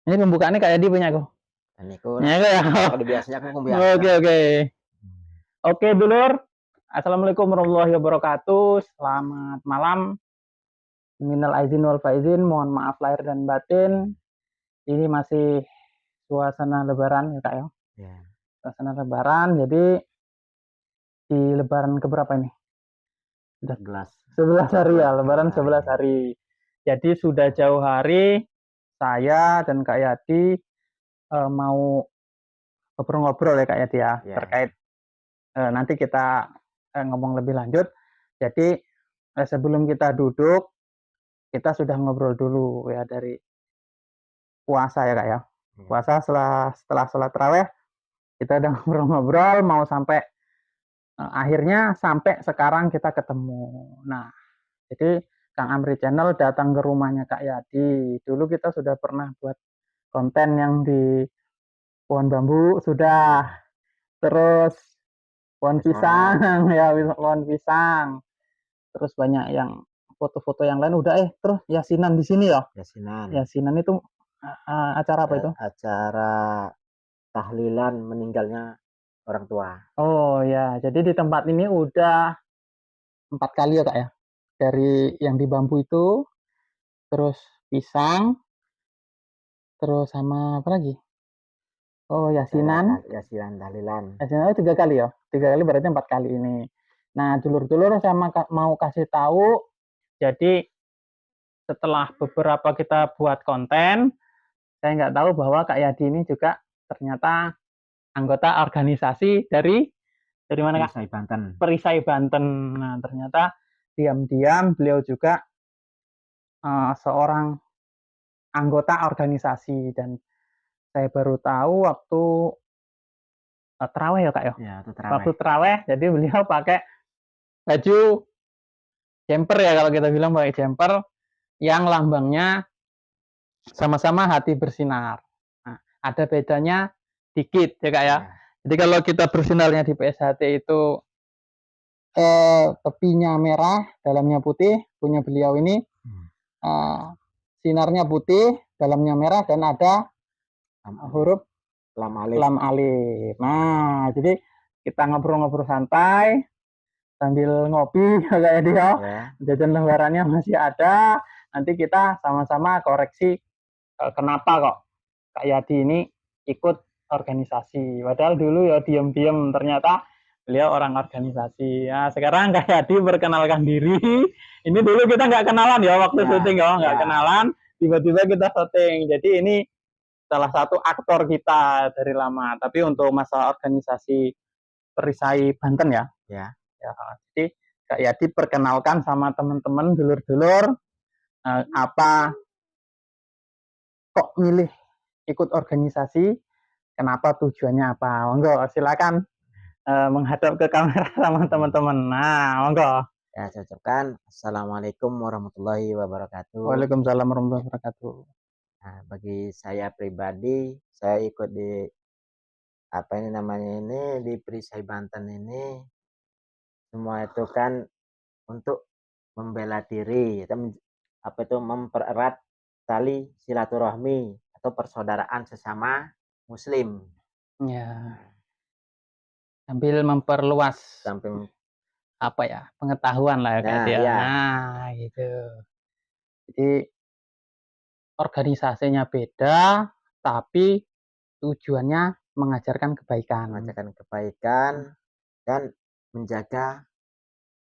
Ini pembukaannya kayak di punya aku. Dan iku Ya, ya. kalau biasanya aku biasa. Oke, oke. Oke, dulur. Assalamualaikum warahmatullahi wabarakatuh. Selamat malam. Minal aizin wal faizin. Mohon maaf lahir dan batin. Ini masih suasana lebaran ya, Kak ya. Ya, Suasana lebaran. Jadi di lebaran keberapa ini? Sudah 11. 11 hari ya, lebaran 11 hari. Jadi sudah jauh hari saya dan Kak Yadi mau ngobrol-ngobrol ya Kak Yadi ya, Ya, terkait nanti kita ngomong lebih lanjut. Jadi sebelum kita duduk, kita sudah ngobrol dulu ya dari puasa ya Kak ya. ya. Puasa setelah sholat taraweh kita udah ngobrol-ngobrol mau sampai akhirnya sampai sekarang kita ketemu. Nah, jadi Kang Amri Channel datang ke rumahnya Kak Yadi. Dulu kita sudah pernah buat konten yang di pohon bambu sudah, terus pohon pisang ya, pohon pisang. Terus banyak yang foto-foto yang lain udah terus yasinan di sini ya. Yasinan. Yasinan itu acara apa itu? Acara tahlilan meninggalnya orang tua. Oh ya, jadi di tempat ini udah 4 kali ya Kak ya. Dari yang di bambu itu, terus pisang, terus sama apa lagi? Oh, Acara yasinan. yasinan tahlilan. Yasinan itu 3 kali ya. 3 kali berarti 4 kali ini. Nah, dulur-dulur saya mau kasih tahu. Jadi setelah beberapa kita buat konten, saya nggak tahu bahwa Kak Yadi ini juga ternyata anggota organisasi dari mana Kak? Perisai Banten. Perisai Banten. Nah, ternyata diam-diam beliau juga seorang anggota organisasi dan saya baru tahu waktu terawih ya Kak ya. Ya, itu Waktu terawih. terawih jadi beliau pakai baju jumper ya, kalau kita bilang pakai jumper yang lambangnya sama-sama hati bersinar. Nah, ada bedanya dikit ya Kak ya. Ya. Jadi kalau kita bersinarnya di PSHT itu tepinya merah, dalamnya putih, punya beliau ini sinarnya putih, dalamnya merah dan ada huruf Lam alif. lam alif. Nah, jadi kita ngobrol-ngobrol santai sambil ngopi kayak dia. Ya. Jajan lembarannya masih ada. Nanti kita sama-sama koreksi kenapa kok Kak Yadi ini ikut organisasi. Padahal dulu ya diam-diam ternyata beliau orang organisasi. Ya, sekarang Kak Yadi perkenalkan diri. Ini dulu kita nggak kenalan ya waktu syuting ya, nggak kenalan. Tiba-tiba kita syuting. Jadi ini salah satu aktor kita dari lama. Tapi untuk masalah organisasi Perisai Banten ya. Ya. Jadi Kak Yadi perkenalkan sama teman-teman dulur-dulur apa kok milih ikut organisasi, kenapa tujuannya apa. Monggo silakan menghadap ke kamera sama teman-teman. Nah, monggo. Ya, saya ucapkan Assalamualaikum warahmatullahi wabarakatuh. Waalaikumsalam warahmatullahi wabarakatuh. Nah, bagi saya pribadi, saya ikut di apa ini namanya ini di Perisai Banten ini, semua itu kan untuk membela diri, apa itu mempererat tali silaturahmi atau persaudaraan sesama Muslim. Ya, sambil memperluas Sampai apa ya pengetahuan lah ya Kak dia. ya. Nah, gitu. Jadi organisasinya beda, tapi tujuannya mengajarkan kebaikan. Mengajarkan kebaikan dan menjaga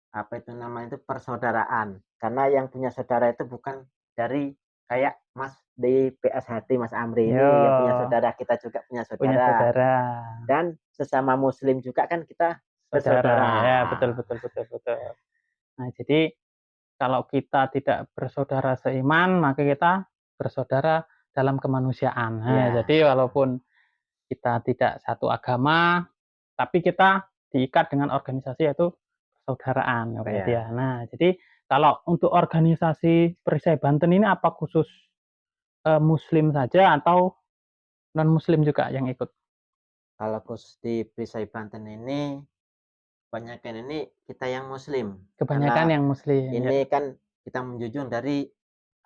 apa itu namanya itu persaudaraan. Karena yang punya saudara itu bukan dari kayak Mas di PSHT Mas Amri ini yang punya saudara, kita juga punya Punya saudara. saudara. Dan sesama Muslim juga kan kita Saudara. bersaudara. Ya, betul betul betul betul. Nah, jadi kalau kita tidak bersaudara seiman, maka kita bersaudara dalam kemanusiaan. Nah, jadi walaupun kita tidak satu agama, tapi kita diikat dengan organisasi yaitu persaudaraan. Ya. Nah, jadi kalau untuk organisasi Perisai Banten ini apa khusus Muslim saja atau non Muslim juga yang ikut? Kalau khusus di Perisai Banten ini kebanyakan ini kita yang Muslim. Kebanyakan Karena yang Muslim. ini kan kita menjunjung dari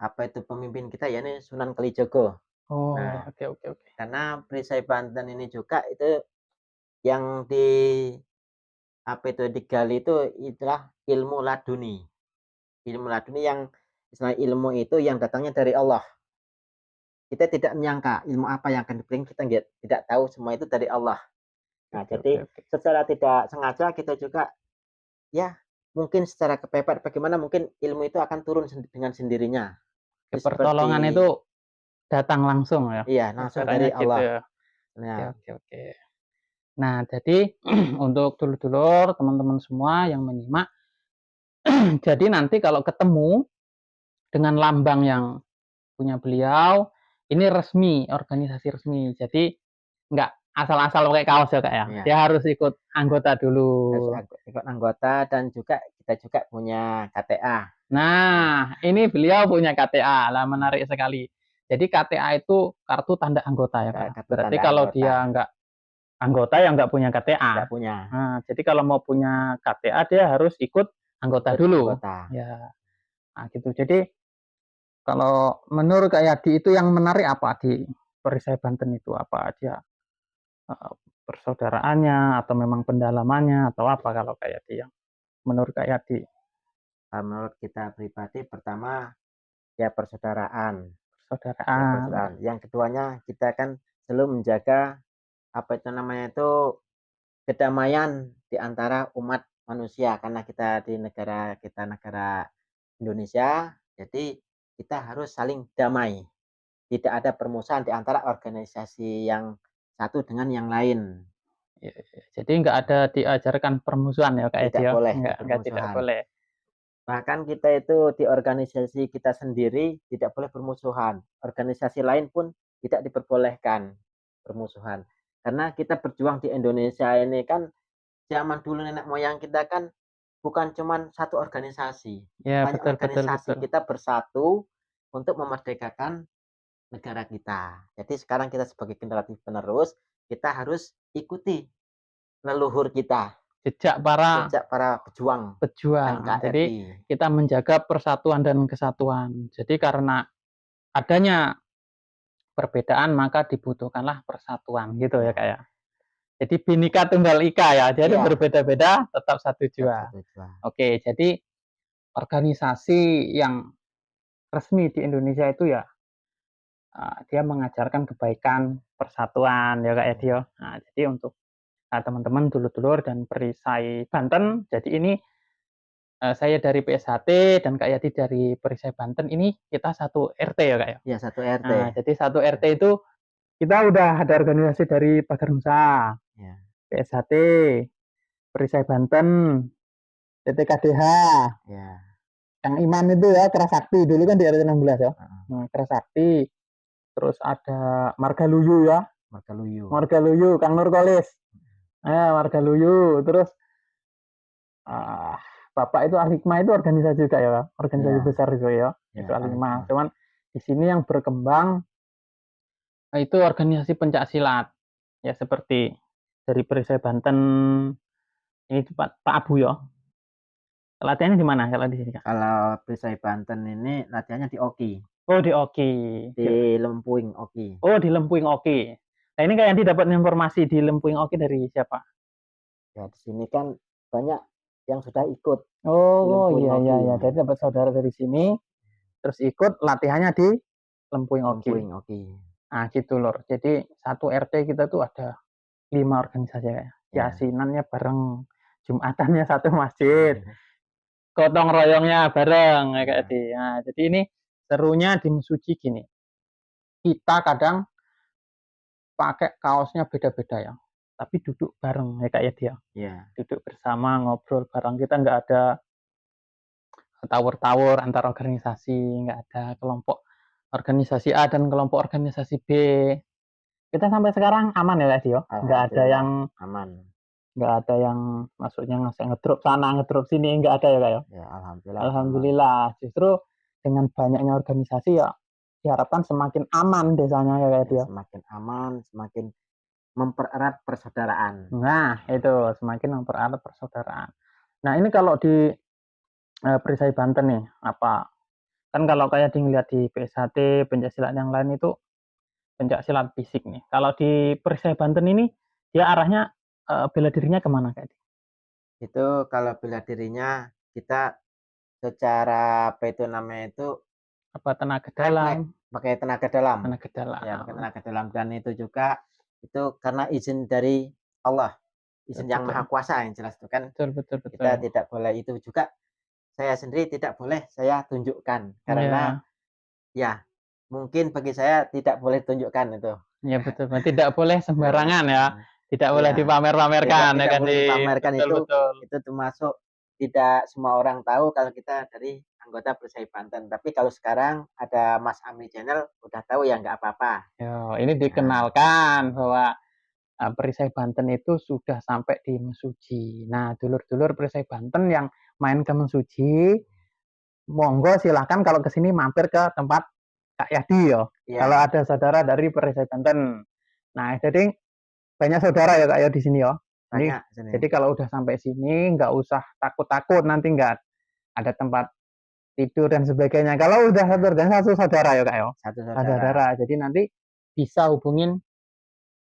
apa itu pemimpin kita ya ini Sunan Kalijogo. Oh, Nah, oke oke oke. karena perisai Banten ini juga itu yang apa itu, digali itu itulah ilmu laduni. Ilmu laduni yang istilah ilmu itu yang datangnya dari Allah. Kita tidak menyangka ilmu apa yang akan diberikan, kita tidak tahu, semua itu dari Allah. Nah, Oke oke jadi oke. secara tidak sengaja kita juga ya mungkin secara kepepet bagaimana mungkin ilmu itu akan turun dengan sendirinya. Oke, Itu seperti pertolongan itu datang langsung ya, iya, langsung dari ibaratnya gitu Allah. ya. Oke Nah, oke oke. Nah, jadi untuk dulur-dulur, teman-teman semua yang menyimak, jadi nanti kalau ketemu dengan lambang yang punya beliau, ini resmi, organisasi resmi. Jadi nggak asal-asal pakai kaos ya Kak ya. iya, Dia harus ikut anggota dulu. harus ikut anggota dan juga kita juga punya KTA. Nah, Nah, ini beliau punya KTA. Lah menarik sekali. Jadi KTA itu kartu tanda anggota ya Kak ya. kartu Berarti tanda kalau anggota, dia nggak anggota ya nggak punya KTA. nggak punya, Nah, jadi kalau mau punya KTA dia harus ikut anggota ikut dulu. anggota. Ya, nah gitu. Jadi kalau menurut Kak Yadi itu yang menarik apa di Perisai Banten itu? Apa dia persaudaraannya atau memang pendalamannya atau apa kalau Kak Yadi yang menurut Kak Yadi? Menurut kita pribadi pertama ya persaudaraan, ya Persaudaraan ya. persaudaraan. Yang keduanya kita kan selalu menjaga apa itu namanya itu kedamaian di antara umat manusia karena kita di negara kita negara Indonesia, jadi kita harus saling damai. Tidak ada permusuhan di antara organisasi yang satu dengan yang lain. Ya, ya. Jadi nggak ada diajarkan permusuhan ya Kak Yadi Tidak ya? boleh Nggak tidak permusuhan. boleh. Bahkan kita itu di organisasi kita sendiri tidak boleh permusuhan. Organisasi lain pun tidak diperbolehkan permusuhan. Karena kita berjuang di Indonesia ini kan zaman dulu nenek moyang kita kan bukan cuma satu organisasi. Ya Banyak betul betul organisasi betul. kita bersatu untuk memerdekakan negara kita. Jadi sekarang kita sebagai generasi penerus, kita harus ikuti leluhur kita, Jejak para jejak para pejuang pejuang. Jadi NKRI. kita menjaga persatuan dan kesatuan. Jadi karena adanya perbedaan maka dibutuhkanlah persatuan gitu ya Ya, Kak ya. Jadi Bhinneka Tunggal Ika ya. Jadi iya, berbeda-beda tetap satu tetap jua. satu juang. Oke, jadi organisasi yang resmi di Indonesia itu ya dia mengajarkan kebaikan, persatuan ya Kak Ya, Edi ya. Nah, jadi untuk teman-teman dulur-dulur dan perisai Banten, jadi ini saya dari PSHT dan Kak Yadi dari Perisai Banten ini kita satu RT ya Kak ya. ya satu RT. Nah, jadi satu RT itu kita udah ada organisasi dari Pagar Nusa, Ya, PSHT, Perisai Banten, TTKDH, ya. yang Iman itu ya Kerasakti dulu kan di RT 16 ya. Heeh. Nah, Kerasakti, terus ada Marga Luyu ya, Margaluyu. Marga Luyu, Kang Nurkolis. Marga Luyu, terus uh, Bapak itu Al-Hikmah itu organisasi juga ya, organisasi Ya, besar juga ya, ya itu Al-Hikmah. Al-Hikmah. Cuman di sini yang berkembang itu organisasi pencak silat, ya seperti dari Perisai Banten ini Pak Abu ya. Latihannya di mana kalau di sini Kak? Kalau Perisai Banten ini latihannya di Oki, Oh di Oki. di Lempuing Oki. Oh di Lempuing Oki. Nah ini kayak dapat informasi di Lempuing Oki dari siapa? Ya, di sini kan banyak yang sudah ikut di Oh Lempuing iya iya Oki iya. ini. Jadi dapat saudara dari sini, terus ikut latihannya di Lempuing Oki. Lempuing Oki. Nah gitu lor. Jadi satu RT kita tuh ada 5 organisasi ya. Ya. Yasinannya bareng, Jumatannya satu masjid, gotong royongnya bareng ya kayak Ya. di. Nah, jadi ini serunya di Mesuji gini. Kita kadang pakai kaosnya beda-beda ya. Tapi duduk bareng ya kayak dia. Ya. Duduk bersama ngobrol bareng. Kita nggak ada tawur-tawur antar organisasi, nggak ada kelompok organisasi A dan kelompok organisasi B. Kita sampai sekarang aman ya Kak Dio. Alhamdulillah aman. Nggak ada yang maksudnya ngasih ngedrop sana ngedrop sini, nggak ada ya Kak ya. Ya, alhamdulillah aman. Alhamdulillah, justru dengan banyaknya organisasi ya diharapkan semakin aman desanya ya Kak Ya, Dio. semakin aman, semakin mempererat persaudaraan. Nah itu semakin mempererat persaudaraan. Nah ini kalau di Perisai Banten nih apa kan kalau kayak dilihat di PSHT Pencaksilat yang lain itu pencak silat fisik nih. Kalau di Perisai Banten ini dia arahnya bela dirinya kemana Kak? Itu kalau bela dirinya kita secara apa itu namanya itu Apa tenaga refleks dalam? pakai tenaga dalam. Tenaga Ya, pakai dalam. tenaga dalam dan itu juga itu karena izin dari Allah, izin yang Betul. maha kuasa yang jelas itu kan. Betul, betul, betul. Kita tidak boleh itu juga saya sendiri tidak boleh saya tunjukkan karena Iya, ya mungkin bagi saya tidak boleh tunjukkan itu. iya betul. Tidak boleh sembarangan ya. Tidak boleh Ya, dipamer-pamerkan ya tidak kan boleh dipamerkan betul, betul. itu termasuk tidak semua orang tahu kalau kita dari anggota Perisai Banten. Tapi kalau sekarang ada Mas Ami Channel udah tahu ya nggak apa-apa. Yo, ini Nah, dikenalkan bahwa Perisai Banten itu sudah sampai di Mesuji. Nah, dulur-dulur Perisai Banten yang main ke Mesuji, monggo silahkan kalau ke sini mampir ke tempat Kak Yadi yo. Kalau ya ada saudara dari Perisai Banten. Nah, jadi banyak saudara ya Kak ya di sini ya. Ini banyak sini. jadi kalau udah sampai sini nggak usah takut-takut nanti nggak ada tempat tidur dan sebagainya. Kalau udah satu organisasi saudara ya Kak ya. Satu Saudara. saudara. Jadi nanti bisa hubungin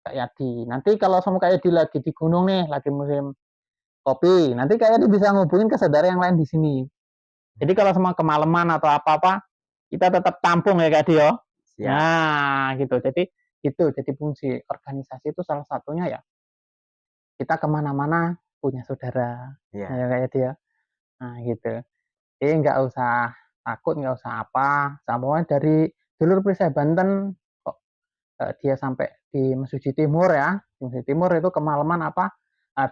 Kak Yadi. Nanti kalau sama Kak Yadi lagi di gunung nih, lagi musim kopi, nanti Kak Yadi bisa ngubungin ke saudara yang lain di sini. Jadi kalau sama kemalaman atau apa-apa, kita tetap tampung ya Kak Yadi ya. Siap. Nah, gitu. Jadi itu jadi fungsi organisasi itu salah satunya ya kita kemana-mana punya saudara Ya. ya kayak dia. Nah gitu. Jadi nggak usah takut, nggak usah apa. Sama dari dulur Perisai Banten kok dia sampai di Mesuji Timur ya. Di Mesuji Timur itu kemalaman apa?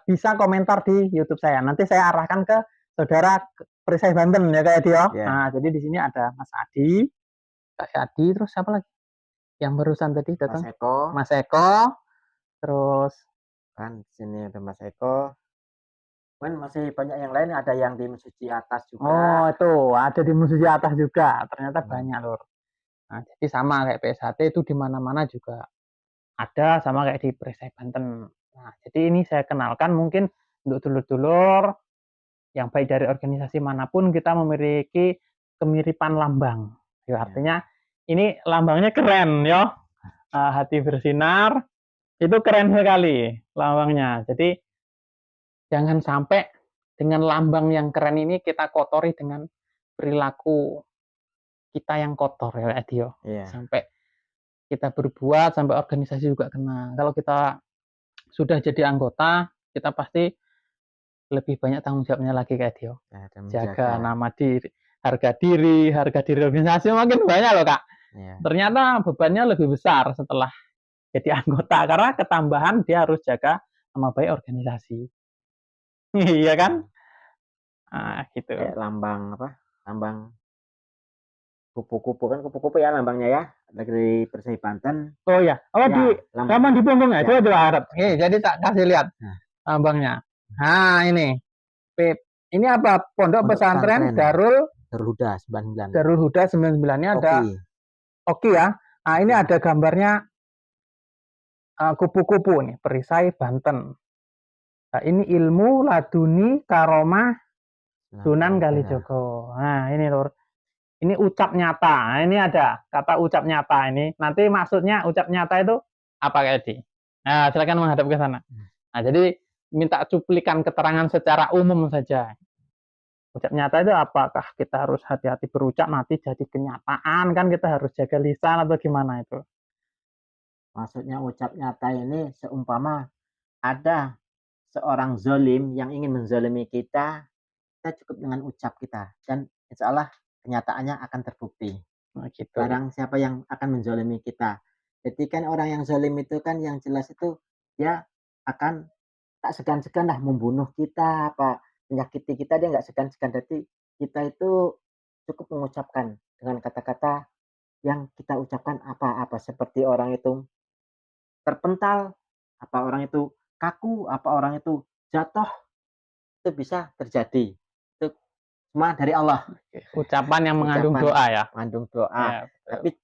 Bisa komentar di YouTube saya. Nanti saya arahkan ke saudara Perisai Banten ya kayak dia. Ya. Nah jadi di sini ada Mas Adi, Kak Adi, terus siapa lagi? Yang barusan tadi Mas datang? Eko. Mas Eko, terus Kan sini ada Mas Eko. Kan masih banyak yang lain, ada yang di Mesuji atas oh juga. itu ada di Musuh atas juga. Ternyata Hmm. banyak lor. Nah, jadi sama kayak PSHT itu di mana-mana juga ada sama kayak di Perisai Banten. Nah, jadi ini saya kenalkan mungkin untuk dulur-dulur yang baik dari organisasi manapun kita memiliki kemiripan lambang. Ya, artinya ini lambangnya keren ya. Hati bersinar itu keren sekali lambangnya. Jadi jangan sampai dengan lambang yang keren ini kita kotori dengan perilaku kita yang kotor ya Dio. Iya. Sampai kita berbuat sampai organisasi juga kena. Kalau kita sudah jadi anggota, kita pasti lebih banyak tanggung jawabnya lagi kayak Dio. Ya, dan Jaga menjaga. nama diri, harga diri organisasi makin banyak loh Kak. Ya. Ternyata bebannya lebih besar setelah jadi anggota karena ketambahan dia harus jaga nama baik organisasi. Iya kan? Nah, gitu. Kayak lambang apa? Lambang kupu-kupu kan kupu-kupu ya lambangnya ya. Dari Persai Banten. Oh ya, oh Ya, di lambang di punggung ya, ya. coba harap. Jadi tak kasih lihat lambangnya. Nah ini, Pip. Ini apa? Pondok pesantren Darul Huda 99. Darul Huda 99-nya ada Oki ya. Nah, ini ada gambarnya kupu-kupu nih, Perisai Banten. Nah, ini ilmu laduni karomah Sunan Kalijogo. Nah, ini lur. Ini ucap nyata. Nah, ini ada kata ucap nyata ini. Nanti maksudnya ucap nyata itu apa kayak di? Nah, silakan menghadap ke sana. Nah, jadi minta cuplikan keterangan secara umum saja. Ucap nyata itu apakah kita harus hati-hati berucap nanti jadi kenyataan kan kita harus jaga lisan atau gimana itu? Maksudnya ucap nyata ini seumpama ada seorang zolim yang ingin menzolimi kita cukup dengan ucap kita dan insya Allah kenyataannya akan terbukti. Nah, gitu. Barang siapa yang akan menzolimi kita. Jadi kan orang yang zolim itu kan yang jelas itu dia akan tak segan-segan lah membunuh kita apa menyakiti kita dia nggak segan-segan. Jadi kita itu cukup mengucapkan dengan kata-kata yang kita ucapkan apa-apa seperti orang itu terpental, apa orang itu kaku, apa orang itu jatuh, itu bisa terjadi. Itu semua dari Allah. Ucapan yang mengandung doa ya. Mengandung doa. Ya, tapi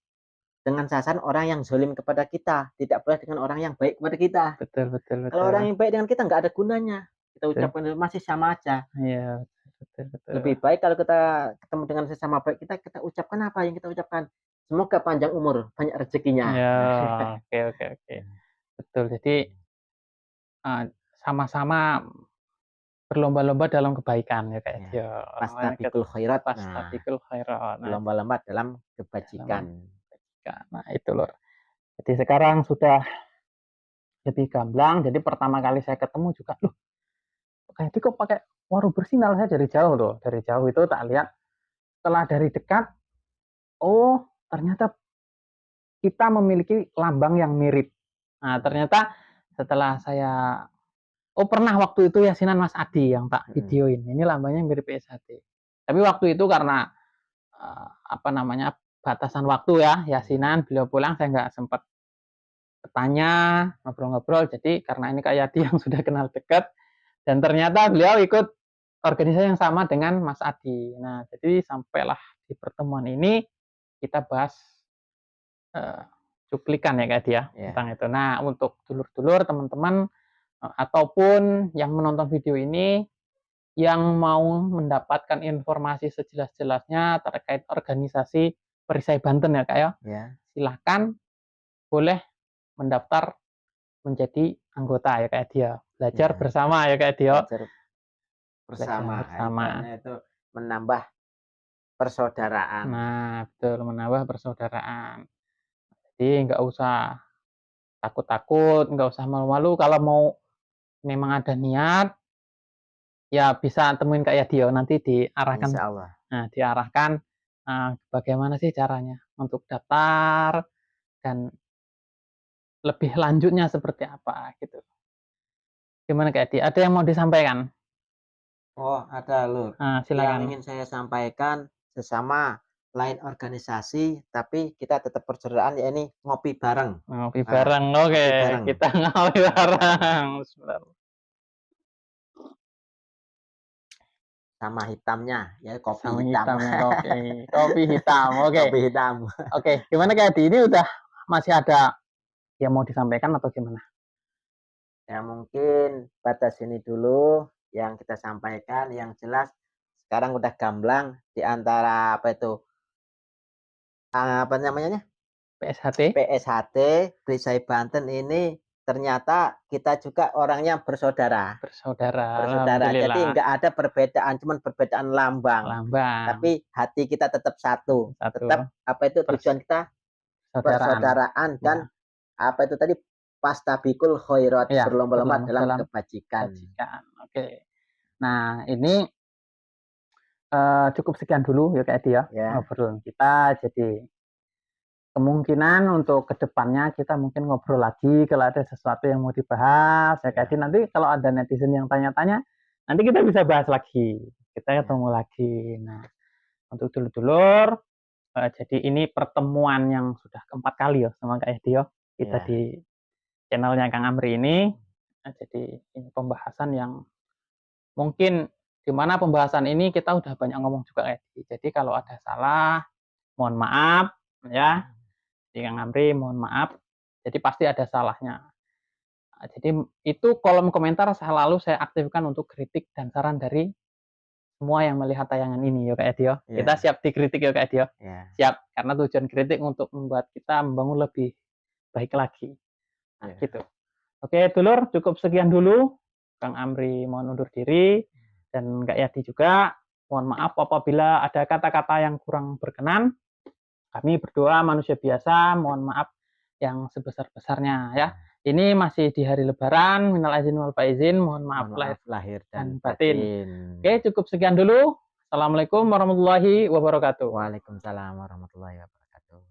dengan sasaran orang yang zolim kepada kita, tidak boleh dengan orang yang baik kepada kita. Betul, betul, betul. Kalau orang yang baik dengan kita nggak ada gunanya. Kita ucapkan masih sama aja. Iya, betul, betul. Lebih baik kalau kita ketemu dengan sesama baik kita ucapkan apa yang kita ucapkan. semoga panjang umur, banyak rezekinya. Ya, oke. Betul. Jadi sama-sama berlomba-lomba dalam kebaikan ya Kak Ya, ya. Orang lain ikut fastabiqul khairat. Nah, fastabiqul khairat. Nah, berlomba-lomba dalam dalam kebajikan. kebaikan. Nah, itu loh. Jadi sekarang sudah lebih gamblang. Jadi pertama kali saya ketemu juga, loh, kayak itu kok pakai waru bersinar. Saya dari jauh loh. Dari jauh itu tak lihat. Setelah dari dekat, oh ternyata kita memiliki lambang yang mirip. Nah, ternyata setelah saya, oh pernah waktu itu yasinan Mas Adi yang tak videoin. Ini lambangnya mirip SHT. Tapi waktu itu karena apa namanya batasan waktu ya yasinan, beliau pulang saya nggak sempat bertanya ngobrol-ngobrol. Jadi karena ini kayak dia yang sudah kenal dekat dan ternyata beliau ikut organisasi yang sama dengan Mas Adi. Nah jadi sampailah di pertemuan ini kita bahas cuplikan ya Kak dia tentang itu. Nah untuk dulur-dulur teman-teman ataupun yang menonton video ini yang mau mendapatkan informasi sejelas-jelasnya terkait organisasi Perisai Banten ya Kak ya, silahkan boleh mendaftar menjadi anggota ya Kak dia. Belajar bersama ya Kak dia. Belajar bersama. Bersama. Itu menambah persaudaraan. Nah, betul menambah persaudaraan. Jadi nggak usah takut-takut, nggak usah malu-malu. Kalau mau memang ada niat, ya bisa temuin Kak Yadio nanti diarahkan. Insya Allah. Nah, diarahkan bagaimana sih caranya untuk daftar dan lebih lanjutnya seperti apa gitu. Gimana Kak Yadi? Ada yang mau disampaikan? Oh, ada Lur. Yang Silakan. ingin saya sampaikan sesama lain organisasi, tapi kita tetap persaudaraan, ya ini ngopi bareng. Ngopi bareng, oke. bareng. Kita ngopi bareng. Sama hitamnya, ya kopi Sama hitam. hitamnya kopi. Kopi hitam, oke. Kopi hitam. Oke, gimana Kak Yadi? Ini udah masih ada yang mau disampaikan atau gimana? Ya mungkin batas ini dulu yang kita sampaikan. Yang jelas sekarang udah gamblang di antara apa itu apa namanya PSHT PSHT Perisai Banten ini ternyata kita juga orangnya bersaudara. Jadi nggak ada perbedaan, cuman perbedaan lambang. Tapi hati kita tetap satu. Tetap apa itu tujuan kita persaudaraan dan apa itu tadi fastabiqul khairat, berlomba-lomba dalam kebajikan. Oke. Nah, ini cukup sekian dulu ya Kak Edi ya. Ngobrol kita. Jadi kemungkinan untuk kedepannya kita mungkin ngobrol lagi kalau ada sesuatu yang mau dibahas ya Kak Edi. Nanti kalau ada netizen yang tanya-tanya, nanti kita bisa bahas lagi. Kita ketemu lagi. Nah, untuk dulur-dulur, jadi ini pertemuan yang sudah keempat kali ya sama Kak Edi ya. Kita di channelnya Kang Amri ini. Nah, jadi ini pembahasan yang mungkin di mana pembahasan ini kita udah banyak ngomong juga Kak Edi. Jadi kalau ada salah, mohon maaf ya. Jadi Kang Amri mohon maaf. Jadi pasti ada salahnya. Nah, jadi itu kolom komentar selalu saya aktifkan untuk kritik dan saran dari semua yang melihat tayangan ini ya Kak Edi ya. Kita siap dikritik ya Kak Edi ya. Siap, karena tujuan kritik untuk membuat kita membangun lebih baik lagi. Nah, gitu. Oke, dulur, cukup sekian dulu. Kang Amri mohon undur diri dan Kak Yadi juga mohon maaf apabila ada kata-kata yang kurang berkenan. Kami berdua manusia biasa, mohon maaf yang sebesar-besarnya ya. Ini masih di hari Lebaran, minal aizin wal faizin, mohon maaf lahir dan batin. Oke, cukup sekian dulu. Assalamualaikum warahmatullahi wabarakatuh. Waalaikumsalam warahmatullahi wabarakatuh.